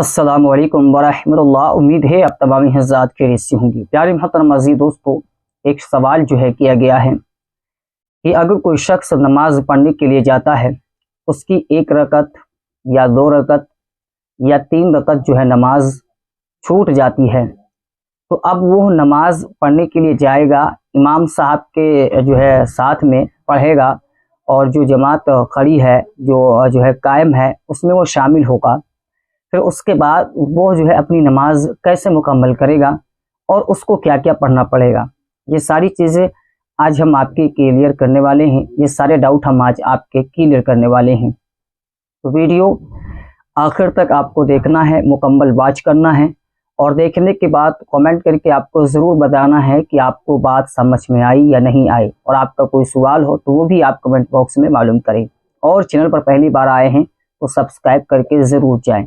अस्सलाम वालेकुम वरहमतुल्लाह। उम्मीद है आप तमाम हज़रात खैरियत से होंगी। प्यारे मोहतरम अज़ीज़ दोस्तों, एक सवाल जो है किया गया है कि अगर कोई शख्स नमाज पढ़ने के लिए जाता है, उसकी एक रकत या दो रकत या तीन रकत जो है नमाज छूट जाती है, तो अब वो नमाज पढ़ने के लिए जाएगा, इमाम साहब के जो है साथ में पढ़ेगा और जो जमात खड़ी है, जो है कायम है, उसमें वो शामिल होगा। फिर उसके बाद वो जो है अपनी नमाज कैसे मुकम्मल करेगा और उसको क्या क्या पढ़ना पड़ेगा, ये सारी चीज़ें आज हम आपके क्लियर करने वाले हैं। ये सारे डाउट हम आज आपके क्लियर करने वाले हैं। तो वीडियो आखिर तक आपको देखना है, मुकम्मल वॉच करना है और देखने के बाद कमेंट करके आपको ज़रूर बताना है कि आपको बात समझ में आई या नहीं आई। और आपका कोई सवाल हो तो वो भी आप कमेंट बॉक्स में मालूम करें। और चैनल पर पहली बार आए हैं तो सब्सक्राइब करके ज़रूर जाएं।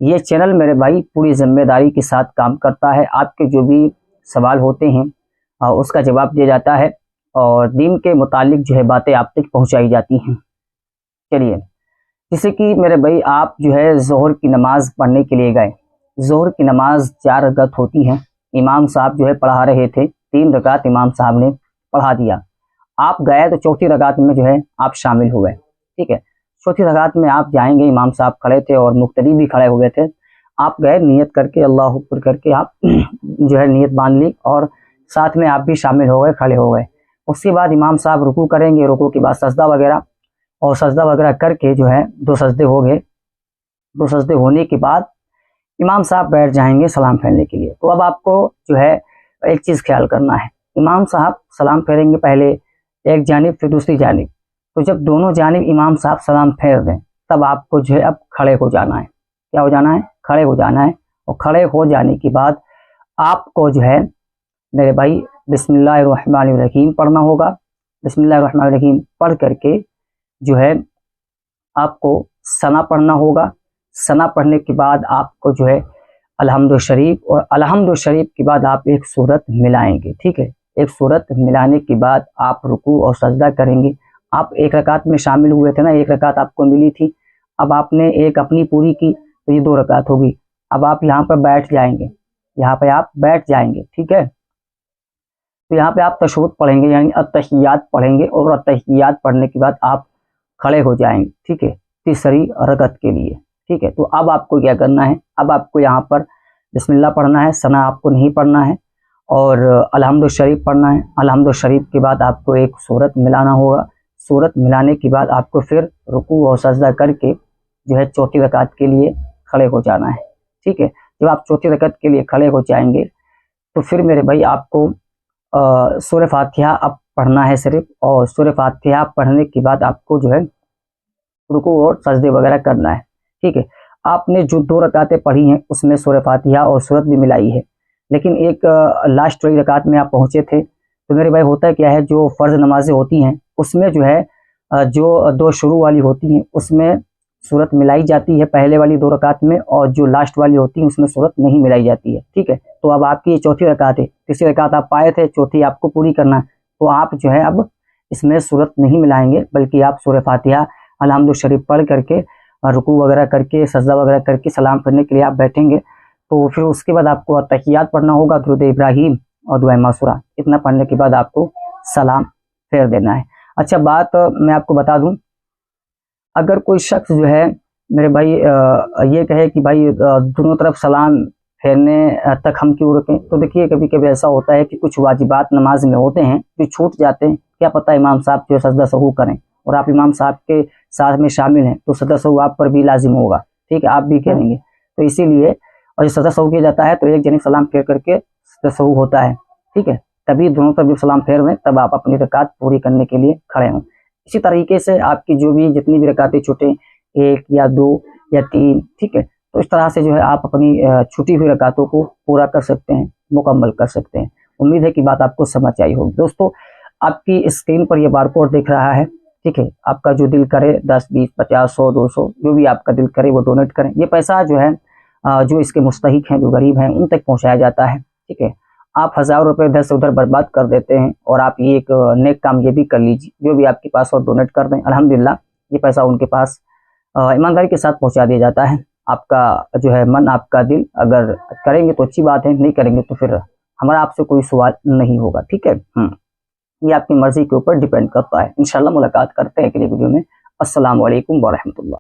ये चैनल मेरे भाई पूरी जिम्मेदारी के साथ काम करता है। आपके जो भी सवाल होते हैं उसका जवाब दिया जाता है और दीन के मुतालिक जो है बातें आप तक पहुंचाई जाती हैं। चलिए, जैसे कि मेरे भाई आप जो है ज़ोहर की नमाज़ पढ़ने के लिए गए। ज़ोहर की नमाज 4 रकात होती हैं। इमाम साहब जो है पढ़ा रहे थे, 3 रकात इमाम साहब ने पढ़ा दिया। आप गए तो चौथी रकात में जो है आप शामिल हुए। ठीक है, चौथी रकात में आप जाएंगे, इमाम साहब खड़े थे और मुक्तदी भी खड़े हुए थे। आप गए, नियत करके अल्लाह अकबर करके आप जो है नियत बांध ली और साथ में आप भी शामिल हो गए, खड़े हो गए। उसके बाद इमाम साहब रुकू करेंगे, रुकू के बाद सजदा वगैरह, और सजदा वगैरह करके जो है 2 सजदे हो गए। 2 सजदे होने के बाद इमाम साहब बैठ जाएंगे सलाम फेरने के लिए। तो अब आपको जो है एक चीज़ ख्याल करना है, इमाम साहब सलाम फेरेंगे पहले एक जानिब फिर दूसरी जानिब। तो जब दोनों जानिब इमाम साहब सलाम फेर दें तब आपको जो है अब खड़े हो जाना है। क्या हो जाना है? खड़े हो जाना है। और खड़े हो जाने के बाद आपको जो है मेरे भाई बिस्मिल्लाहिर्रहमानिर्रहीम पढ़ना होगा। बिस्मिल्लाहिर्रहमानिर्रहीम पढ़ करके जो है आपको सना पढ़ना होगा। सना पढ़ने के बाद आपको जो है अलहम्दु शरीफ, और अलहम्दु शरीफ के बाद आप एक सूरत मिलाएंगे। ठीक है, एक सूरत मिलाने के बाद आप रुकू और सजदा करेंगे। आप एक रकात में शामिल हुए थे ना, एक रकात आपको मिली थी। अब आपने एक अपनी पूरी की तो ये 2 रकात होगी। अब आप यहाँ पर बैठ जाएंगे, यहाँ पे आप बैठ जाएंगे। ठीक है, तो यहाँ पे आप तशहुद पढ़ेंगे यानी अत्तहियात पढ़ेंगे और अत्तहियात पढ़ने के बाद आप खड़े हो जाएंगे। ठीक है, तीसरी रकत के लिए। ठीक है, तो अब आपको क्या करना है, अब आपको यहाँ पर बिस्मिल्लाह पढ़ना है, सना आपको नहीं पढ़ना है और अलहम्दु शरीफ पढ़ना है। अलहम्दु शरीफ के बाद आपको एक सूरत मिलाना होगा। सूरत मिलाने के बाद आपको फिर रुकू और सजदा करके जो है चौथी रकात के लिए खड़े हो जाना है। ठीक है, जब आप चौथी रकात के लिए खड़े हो जाएंगे तो फिर मेरे भाई आपको सूरह फातिहा अब पढ़ना है सिर्फ, और सूरह फातिहा पढ़ने के बाद आपको जो है रुकू और सजदे वगैरह करना है। ठीक है, आपने जो 2 रकातें पढ़ी हैं उसमें सूरह फातिहा और सूरत भी मिलाई है, लेकिन एक लास्ट वाली रकात में आप पहुंचे थे। तो मेरे भाई होता क्या है, जो फ़र्ज़ नमाजें होती हैं उसमें जो है जो 2 शुरू वाली होती हैं उसमें सूरत मिलाई जाती है पहले वाली 2 रकात में, और जो लास्ट वाली होती है उसमें सूरत नहीं मिलाई जाती है। ठीक है, तो अब आपकी ये चौथी रकात है। तीसरी रकात आप पाए थे, चौथी आपको पूरी करना है। तो आप जो है अब इसमें सूरत नहीं मिलाएंगे, बल्कि आप सूरह फातिहा अलहम्दु शरीफ पढ़ करके रुकू वगैरह करके सजदा वगैरह करके सलाम करने के लिए आप बैठेंगे। तो फिर उसके बाद आपको तहियात पढ़ना होगा, दुरूद इब्राहीम और दुआ मासूरा। इतना पढ़ने के बाद आपको सलाम फेर देना है। अच्छा, बात मैं आपको बता दूं, अगर कोई शख्स जो है मेरे भाई ये कहे कि भाई दोनों तरफ सलाम फेरने तक हम क्यों रुकें, तो देखिए कभी कभी ऐसा होता है कि कुछ वाजिबात नमाज में होते हैं जो छूट जाते हैं। क्या पता इमाम साहब जो सजदा सहू करें और आप इमाम साहब के साथ में शामिल हैं तो सजदा सहू आप पर भी लाजिम होगा। ठीक है, आप भी करेंगे। तो इसीलिए और जब सजदा सहू किया जाता है तो एक जनी सलाम फेर करके सजदा सहू होता है। ठीक है, तभी दोनों तरफ जब सलाम फेर दें तब आप अपनी रकात पूरी करने के लिए खड़े हों। इसी तरीके से आपकी जो भी जितनी भी रकातें छूटें, 1 या 2 या 3, ठीक है, तो इस तरह से जो है आप अपनी छूटी हुई रकातों को पूरा कर सकते हैं, मुकम्मल कर सकते हैं। उम्मीद है कि बात आपको समझ आई होगी। दोस्तों, आपकी स्क्रीन पर ये बारकोड दिख रहा है। ठीक है, आपका जो दिल करे 10, 20, 50, 100, 200 जो भी आपका दिल करे वो डोनेट करें। ये पैसा जो है जो इसके मुस्तहिक हैं, जो गरीब हैं, उन तक पहुँचाया जाता है। ठीक है, आप 1000 रुपये इधर से उधर बर्बाद कर देते हैं और आप ये एक नेक काम ये भी कर लीजिए, जो भी आपके पास और डोनेट कर दें, अल्हम्दुलिल्लाह ये पैसा उनके पास ईमानदारी के साथ पहुंचा दिया जाता है। آپ کا جو ہے من، آپ کا دل، اگر کریں گے تو اچھی بات ہے، نہیں کریں گے تو پھر ہمارا آپ سے کوئی سوال نہیں ہوگا، ٹھیک ہے۔ یہ آپ کی مرضی کے اوپر ڈیپینڈ کرتا ہے۔ انشاءاللہ ملاقات کرتے ہیں اگلی ویڈیو میں۔ السلام علیکم ورحمۃ اللہ۔